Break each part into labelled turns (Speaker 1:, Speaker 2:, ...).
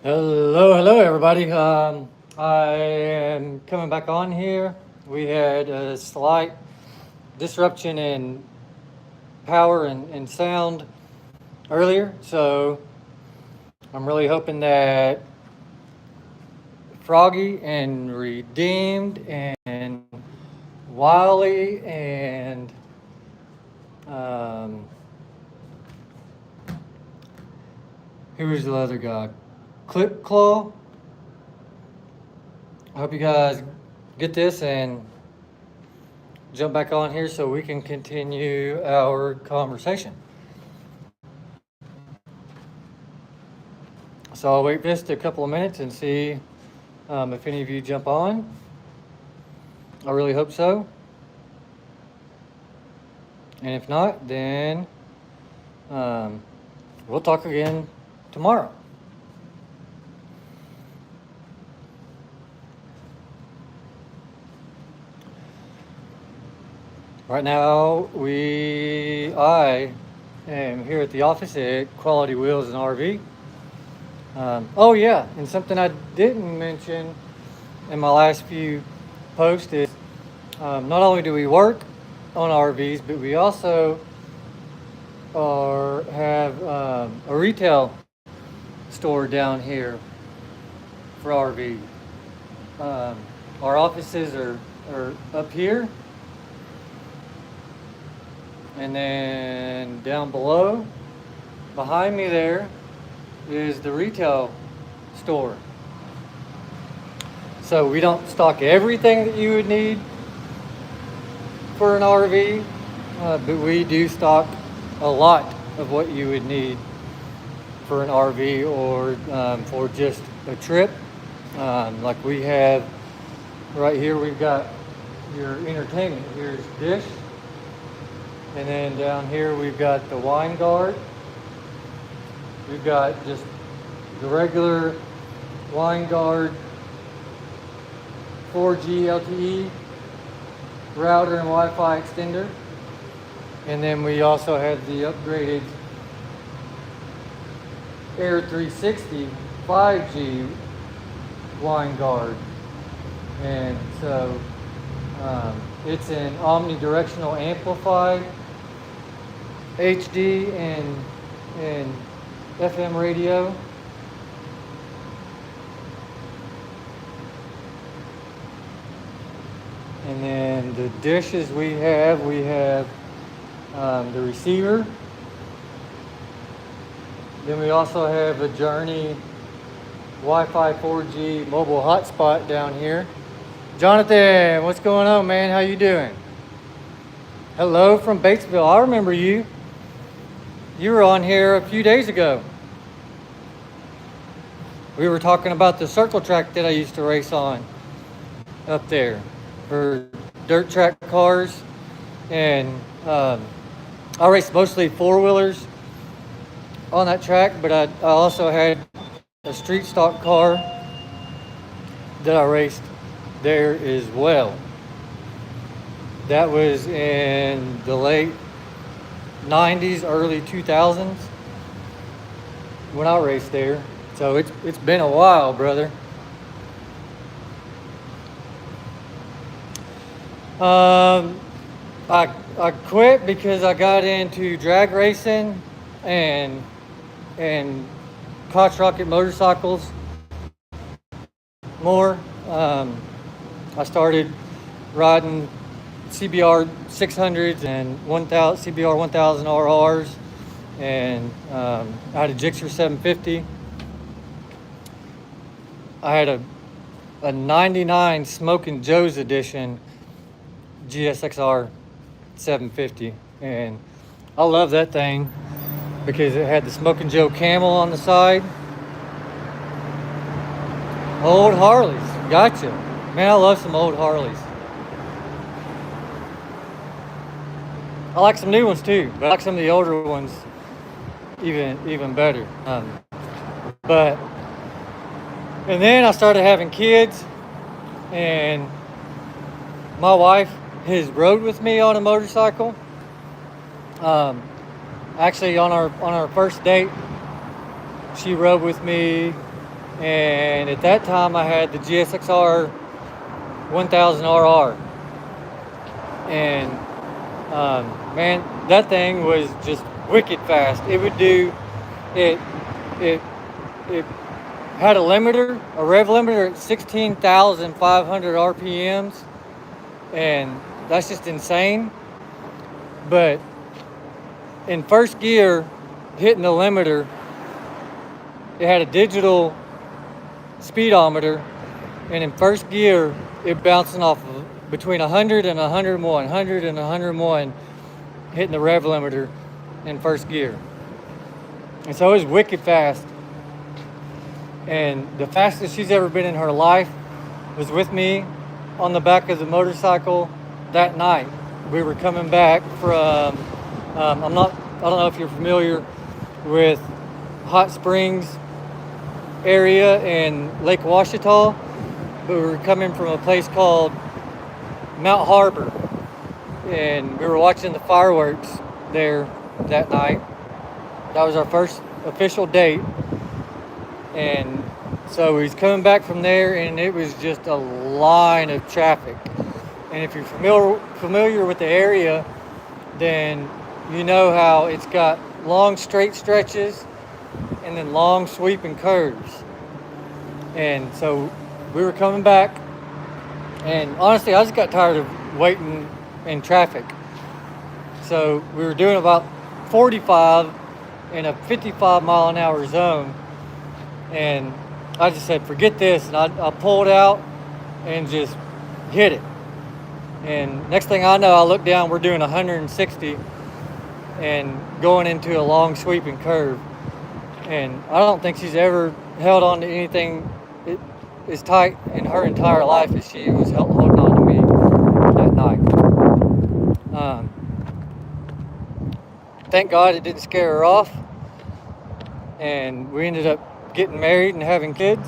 Speaker 1: Hello, everybody. I am coming back on here. We had a slight disruption in power and sound earlier, so I'm really hoping that Froggy and Redeemed and Wiley and um, who was the other guy? Clip Claw. I hope you guys get this and jump back on here so we can continue our conversation. So I'll wait just a couple of minutes and see if any of you jump on. I really hope so. And if not, then um, we'll talk again tomorrow. Right now, I am here at the office at Quality Wheels and RV. Oh yeah, and something I didn't mention in my last few posts is not only do we work on RVs, but we also have a retail store down here for RV. Um, our offices are up here, and then down below, behind me there, is the retail store. So we don't stock everything that you would need for an RV, but we do stock a lot of what you would need for an RV or for just a trip. Like we have right here, we've got your entertainment. Here's dish, and then down here we've got the wine guard. We've got just the regular wine guard 4G LTE router and Wi-Fi extender. And then we also have the upgraded Air 360 5G wine guard. And so it's an omnidirectional amplified HD and FM radio. And then the dishes we have the receiver. Then we also have a Journey Wi-Fi 4G mobile hotspot down here. Jonathan, what's going on, man? How you doing? Hello from Batesville. I remember you. You were on here a few days ago. We were talking about the circle track that I used to race on up there for dirt track cars. And I raced mostly four-wheelers on that track, but I also had a street stock car that I raced there as well. That was in the late 90s, early 2000s when I raced there. So it's been a while, brother. I quit because I got into drag racing and crotch rocket motorcycles more. I started riding CBR 600s and 1000 CBR 1000 RRs, and I had a Gixxer 750. I had a 99 Smokin' Joe's edition GSXR 750, and I love that thing because it had the Smokin' Joe camel on the side. Old Harleys, gotcha. Man, I love some old Harleys. I like some new ones too, but I like some of the older ones even better. And then I started having kids, and my wife has rode with me on a motorcycle. Actually, on our first date, she rode with me And at that time, I had the GSXR 1000RR. And man, that thing was just wicked fast. It would do it. It it had a rev limiter at 16,500 RPMs, and that's just insane. But in first gear, hitting the limiter, it had a digital speedometer, and in first gear, it bouncing off of between 100 and 101, 100 and 101, hitting the rev limiter in first gear. And so it was wicked fast. And the fastest she's ever been in her life was with me on the back of the motorcycle that night. We were coming back from, I don't know if you're familiar with Hot Springs area in Lake Ouachita, but we were coming from a place called Mount Harbor, and we were watching the fireworks there that night. That was our first official date. And so we was coming back from there, and it was just a line of traffic. And if you're familiar with the area, then you know how it's got long straight stretches and then long sweeping curves. And so we were coming back, and honestly, I just got tired of waiting in traffic. So we were doing about 45 in a 55 mile an hour zone. And I just said, forget this. And I pulled out and just hit it. And next thing I know, I look down, we're doing 160 and going into a long sweeping curve. And I don't think she's ever held on to anything as tight in her entire life as she was holding on to me that night. Thank God it didn't scare her off. And we ended up getting married and having kids.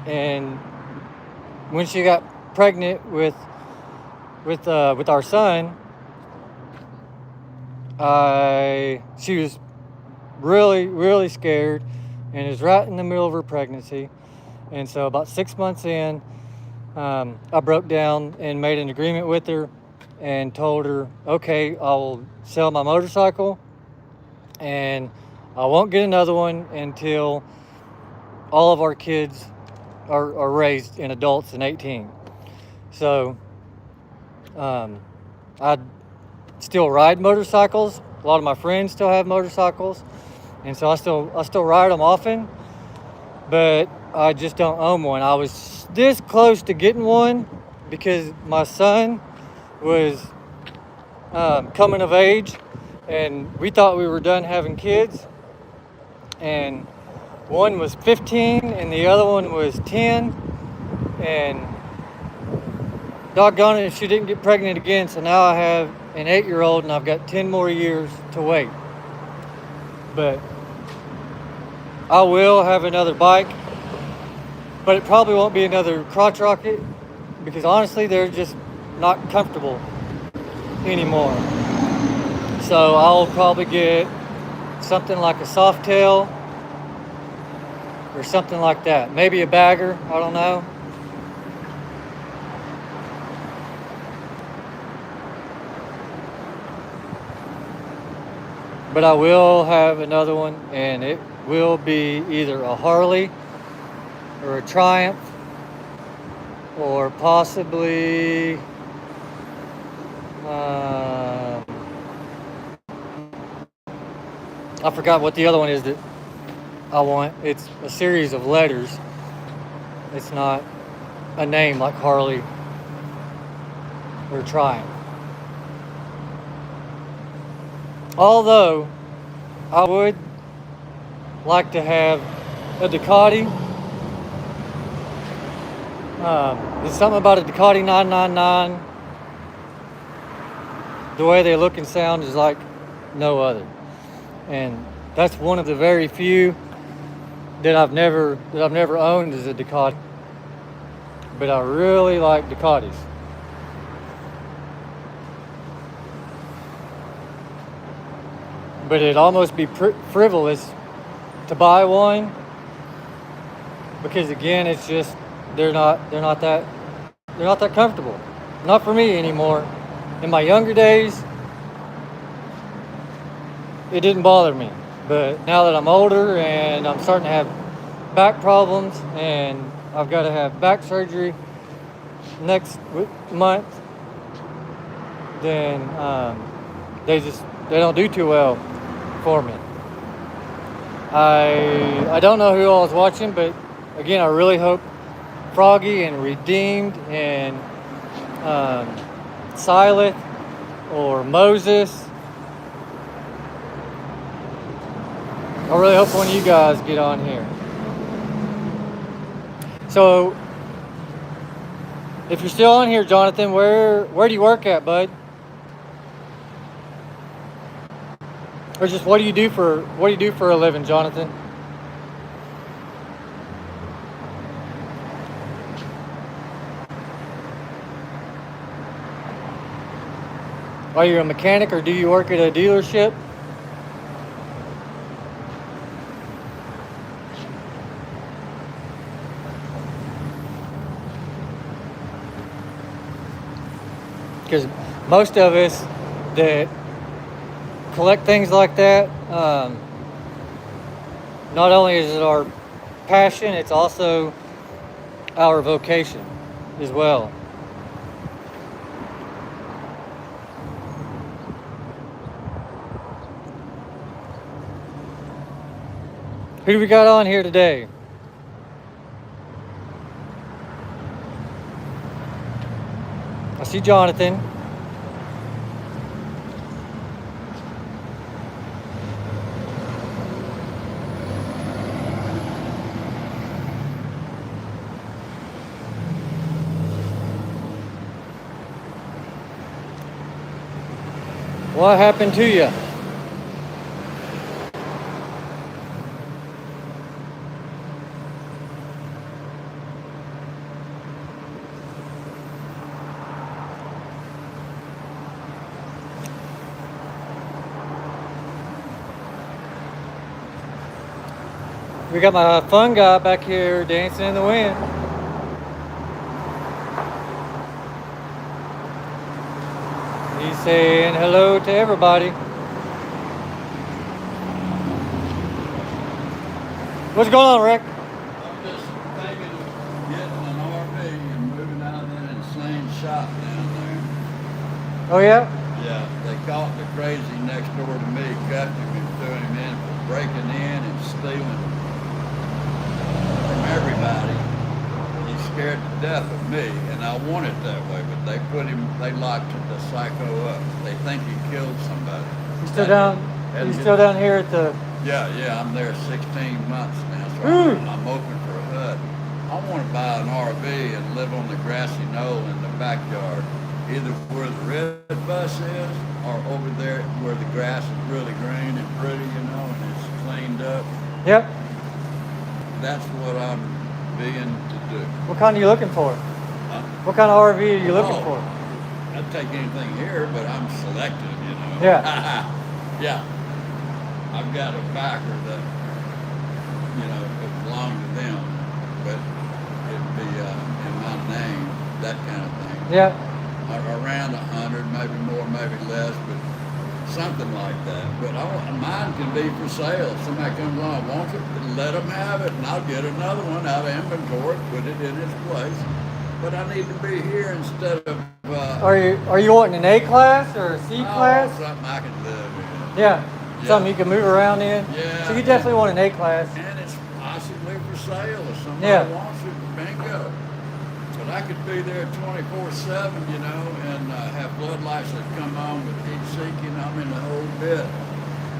Speaker 1: And when she got pregnant with our son, she was really, really scared, and it was right in the middle of her pregnancy. And so about 6 months in, I broke down and made an agreement with her and told her, okay, I'll sell my motorcycle and I won't get another one until all of our kids are raised and adults and 18. So I still ride motorcycles. A lot of my friends still have motorcycles, and so I still ride them often, but I just don't own one. I was this close to getting one because my son was coming of age, and we thought we were done having kids. And one was 15 and the other one was 10, and doggone it, she didn't get pregnant again. So now I have an 8-year-old, and I've got 10 more years to wait. But I will have another bike, but it probably won't be another crotch rocket, because honestly, they're just not comfortable anymore. So I'll probably get something like a soft tail or something like that. Maybe a bagger, I don't know. But I will have another one, and it will be either a Harley or a Triumph, or possibly I forgot what the other one is that I want. It's a series of letters. It's not a name like Harley or Triumph. Although I would like to have a Ducati. There's something about a Ducati 999. The way they look and sound is like no other. And that's one of the very few that I've never owned is a Ducati. But I really like Ducatis. But it'd almost be frivolous to buy one because again, it's just they're not that comfortable. Not for me anymore. In my younger days, it didn't bother me, but now that I'm older and I'm starting to have back problems and I've got to have back surgery next month, then they don't do too well for me. I don't know who all was watching, but again, I really hope Froggy and Redeemed and Silent or Moses. I really hope one of you guys get on here. So, if you're still on here, Jonathan, where do you work at, bud? Or just what do you do for a living, Jonathan? Are you a mechanic or do you work at a dealership? Because most of us that collect things like that, not only is it our passion, it's also our vocation as well. Who do we got on here today? I see Jonathan. What happened to you? We got my fun guy back here dancing in the wind. He's saying hello to everybody. What's going on, Rick?
Speaker 2: I'm just thinking of getting an RV and moving out of that insane shop down there.
Speaker 1: Oh yeah?
Speaker 2: Yeah, they caught the crazy next door to me, cuffed him and threw him in for breaking in and stealing from everybody. He's scared to death of me, and I want it that way, but they locked the psycho up. They think he killed somebody.
Speaker 1: You still down here at the...
Speaker 2: Yeah, I'm there 16 months now, so I'm open for a hut. I want to buy an RV and live on the grassy knoll in the backyard, either where the red bus is or over there where the grass is really green and pretty, and it's cleaned up.
Speaker 1: Yep.
Speaker 2: That's what I'm being to do.
Speaker 1: What kind are you looking for?
Speaker 2: Huh?
Speaker 1: What kind of RV are you looking for?
Speaker 2: I'd take anything here, but I'm selective,
Speaker 1: Yeah.
Speaker 2: Yeah. I've got a backer that, it belonged to them, but it'd be in my name, that kind of thing.
Speaker 1: Yeah.
Speaker 2: Around 100, maybe more, maybe less, but something like that. But mine can be for sale. If somebody comes along and wants it, let them have it, and I'll get another one out of inventory, put it in its place. But I need to be here instead of...
Speaker 1: Are you wanting an A class or a C class?
Speaker 2: Something I can live in.
Speaker 1: Yeah. Something you can move around in?
Speaker 2: Yeah.
Speaker 1: So you definitely want an A class.
Speaker 2: And it's possibly for sale if somebody wants it, bingo. But I could be there 24/7, and have floodlights that come on with heat seeking. I'm in the whole bit.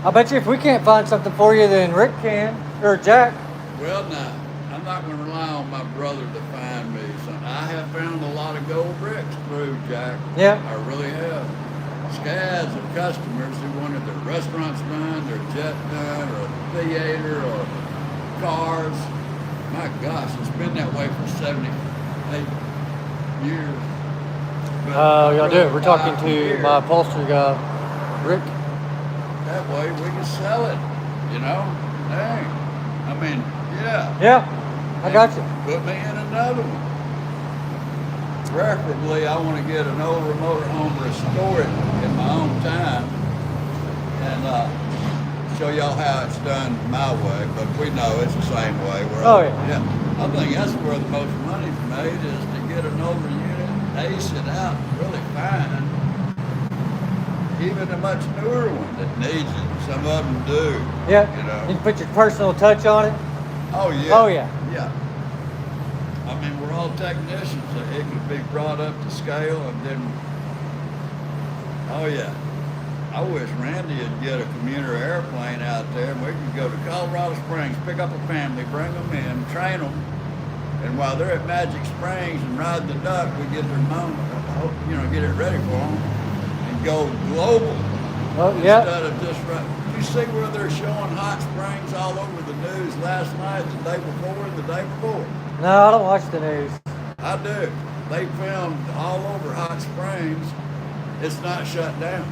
Speaker 1: I bet you if we can't find something for you, then Rick can, or Jack.
Speaker 2: Well, now, I'm not going to rely on my brother to find me something. I have found a lot of gold bricks through Jack.
Speaker 1: Yeah.
Speaker 2: I really have. Scads of customers who wanted their restaurants done, their jet done, or a theater, or cars. My gosh, it's been that way for 78 years.
Speaker 1: Oh, y'all do. We're talking to my upholstery guy, Rick.
Speaker 2: That way we can sell it, Dang. I mean, yeah.
Speaker 1: Yeah. I got you.
Speaker 2: Put me in another one. Preferably, I want to get an older motorhome, restore it in my own time, and show y'all how it's done my way. But we know it's the same way.
Speaker 1: Oh, yeah.
Speaker 2: I think that's where the most money's made, is to get an older unit, ace it out really fine. Even a much newer one that needs it. Some of them do.
Speaker 1: Yeah.
Speaker 2: You know.
Speaker 1: You put your personal touch on it.
Speaker 2: Oh yeah.
Speaker 1: Oh yeah.
Speaker 2: Yeah. I mean, we're all technicians. It could be brought up to scale, and then, oh yeah. I wish Randy would get a commuter airplane out there, and we could go to Colorado Springs, pick up a family, bring them in, train them, and while they're at Magic Springs and ride the duck, we get their mom, get it ready for them, and go global.
Speaker 1: Oh yeah.
Speaker 2: Instead of just right. You see where they're showing hot springs all over the news last night, the day before, and the day before?
Speaker 1: No, I don't watch the news.
Speaker 2: I do. They filmed all over Hot Springs. It's not shut down.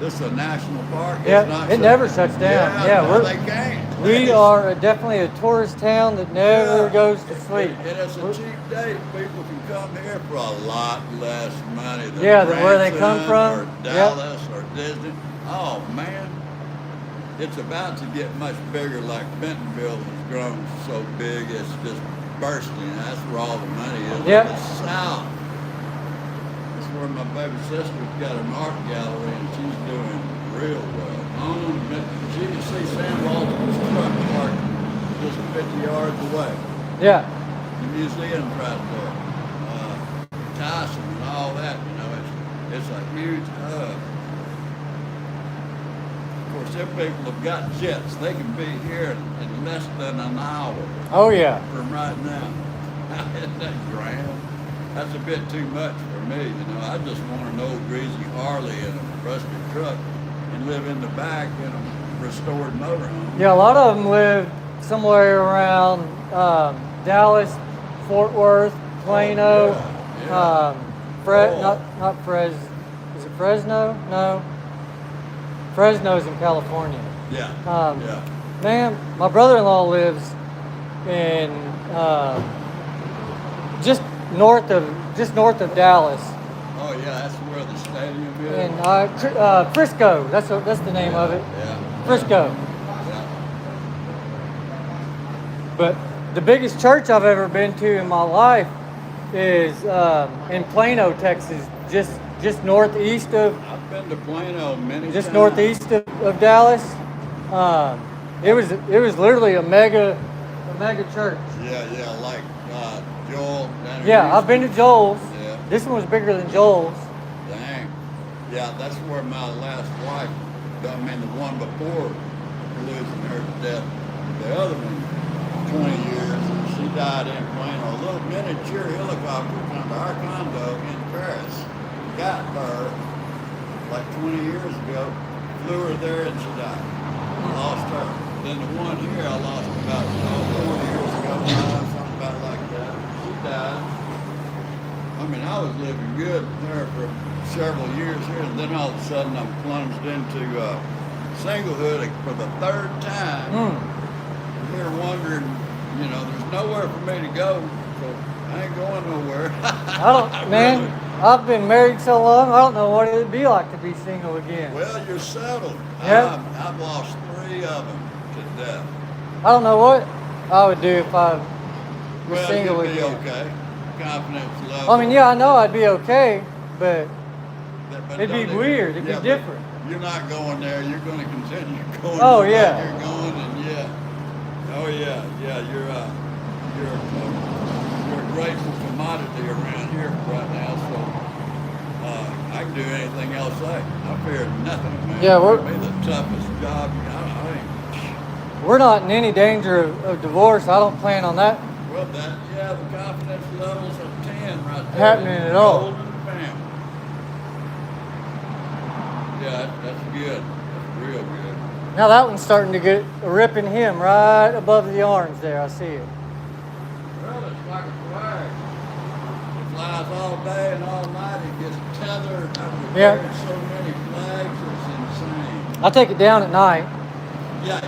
Speaker 2: This is a national park.
Speaker 1: Yeah,
Speaker 2: It's not
Speaker 1: it never shuts down. Yeah,
Speaker 2: no, they can't.
Speaker 1: We are definitely a tourist town that never goes to sleep.
Speaker 2: And it's a cheap date. People can come here for a lot less money than
Speaker 1: where they come
Speaker 2: Branson
Speaker 1: from.
Speaker 2: or Dallas or Disney. Oh man, it's about to get much bigger. Like Bentonville has grown so big, it's just bursting. That's where all the money is.
Speaker 1: Yep.
Speaker 2: In the South. That's where my baby sister's got an art gallery, and she's doing real well. She can see Sam Walton's truck parked just 50 yards away.
Speaker 1: Yeah.
Speaker 2: The museum's right there. Tyson and all that, it's a huge hub. Of course, them people have got jets. They can be here in less than an hour.
Speaker 1: Oh yeah.
Speaker 2: From right now. Isn't that grand? That's a bit too much for me, I just want an old greasy Harley and a rusted truck and live in the back in a restored motorhome.
Speaker 1: Yeah, a lot of them live somewhere around Dallas, Fort Worth, Plano,
Speaker 2: Yeah.
Speaker 1: not Fres. Is it Fresno? No. Fresno's in California.
Speaker 2: Yeah. Yeah.
Speaker 1: Man, my brother-in-law lives in just north of Dallas.
Speaker 2: Oh yeah, that's where the stadium is.
Speaker 1: And Frisco. That's the name of it.
Speaker 2: Yeah.
Speaker 1: Frisco.
Speaker 2: Yeah.
Speaker 1: But the biggest church I've ever been to in my life is in Plano, Texas, just northeast of.
Speaker 2: I've been to Plano many
Speaker 1: Just
Speaker 2: times.
Speaker 1: northeast of Dallas. It was literally a mega church.
Speaker 2: Yeah, like Joel.
Speaker 1: Yeah, I've been to Joel's.
Speaker 2: Yeah.
Speaker 1: This one was bigger than Joel's.
Speaker 2: Dang. Yeah, that's where my last wife, the one before losing her to death, the other one, 20 years, she died in Plano. A little miniature helicopter come to our condo in Paris. Got her like 20 years ago, flew her there and she died. Lost her. Then the one here I lost about 4 years ago, something about like that. She died. I was living good there for several years here, and then all of a sudden I'm plunged into singlehood for the third time. I'm here wondering, there's nowhere for me to go, so I ain't going nowhere.
Speaker 1: I've been married so long, I don't know what it'd be like to be single again.
Speaker 2: Well, you're settled.
Speaker 1: Yep.
Speaker 2: I've lost 3 of them to death.
Speaker 1: I don't know what I would do if I was single
Speaker 2: you'd be
Speaker 1: again.
Speaker 2: okay. Confidence level.
Speaker 1: Yeah, I know I'd be okay, but
Speaker 2: But
Speaker 1: it'd be weird. It'd be different.
Speaker 2: You're not going there. You're going to continue going.
Speaker 1: Oh,
Speaker 2: the way
Speaker 1: yeah.
Speaker 2: You're going, and oh yeah. You're a grateful commodity around here right now. So I can do anything else. I fear nothing, man.
Speaker 1: Yeah,
Speaker 2: It'll be the toughest job.
Speaker 1: We're not in any danger of divorce. I don't plan on that
Speaker 2: Well, the confidence level's a 10 right there.
Speaker 1: happening at all.
Speaker 2: Golden family. Yeah, that's good. That's real good.
Speaker 1: Now that one's starting to get a rip in him right above the arms there. I see it.
Speaker 2: Well, it's like a flag. It flies all day and all night. It gets tethered. I've
Speaker 1: Yeah.
Speaker 2: repaired so many flags, it's insane.
Speaker 1: I take it down at night,
Speaker 2: Yeah.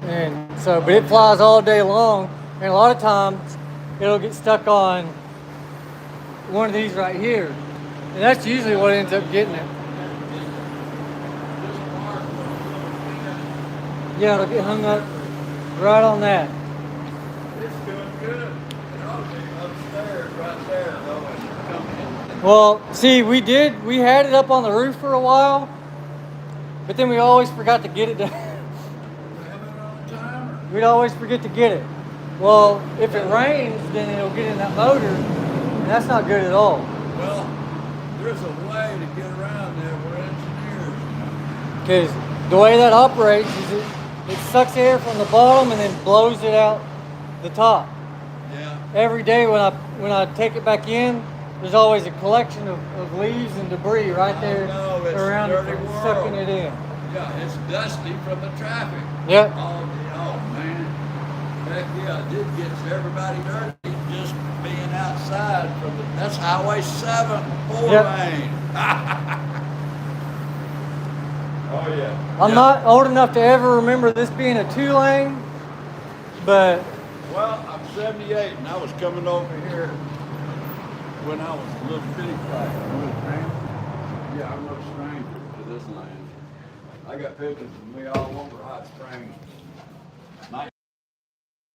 Speaker 1: and so but it flies all day long. And a lot of times it'll get stuck on one of these right here. And that's usually what ends up getting it. Yeah, it'll get hung up right on that.
Speaker 2: It's doing good. It ought to be upstairs right there, though, as you're coming in.
Speaker 1: Well, see, we had it up on the roof for a while, but then we always forgot to get it done.
Speaker 2: We have it on the timer.
Speaker 1: We'd always forget to get it. Well, if it rains, then it'll get in that motor, and that's not good at all.
Speaker 2: Well, there's a way to get around there. We're engineers.
Speaker 1: Because the way that operates is it sucks air from the bottom and then blows it out the top.
Speaker 2: Yeah.
Speaker 1: Every day when I take it back in, there's always a collection of leaves and debris right there
Speaker 2: know, it's
Speaker 1: around
Speaker 2: a
Speaker 1: it
Speaker 2: dirty
Speaker 1: from
Speaker 2: world.
Speaker 1: sucking it in.
Speaker 2: Yeah, it's dusty from the traffic.
Speaker 1: Yep.
Speaker 2: Oh man. Heck yeah, it gets everybody dirty just being outside from that's Highway 7, 4
Speaker 1: Yep.
Speaker 2: lane. Oh yeah.
Speaker 1: I'm
Speaker 2: Yeah.
Speaker 1: not old enough to ever remember this being a 2-lane, but
Speaker 2: Well, I'm 78 and I was coming over here when I was a little bitty guy. Yeah, I'm no stranger to this land. I got pictures of me all over Hot Springs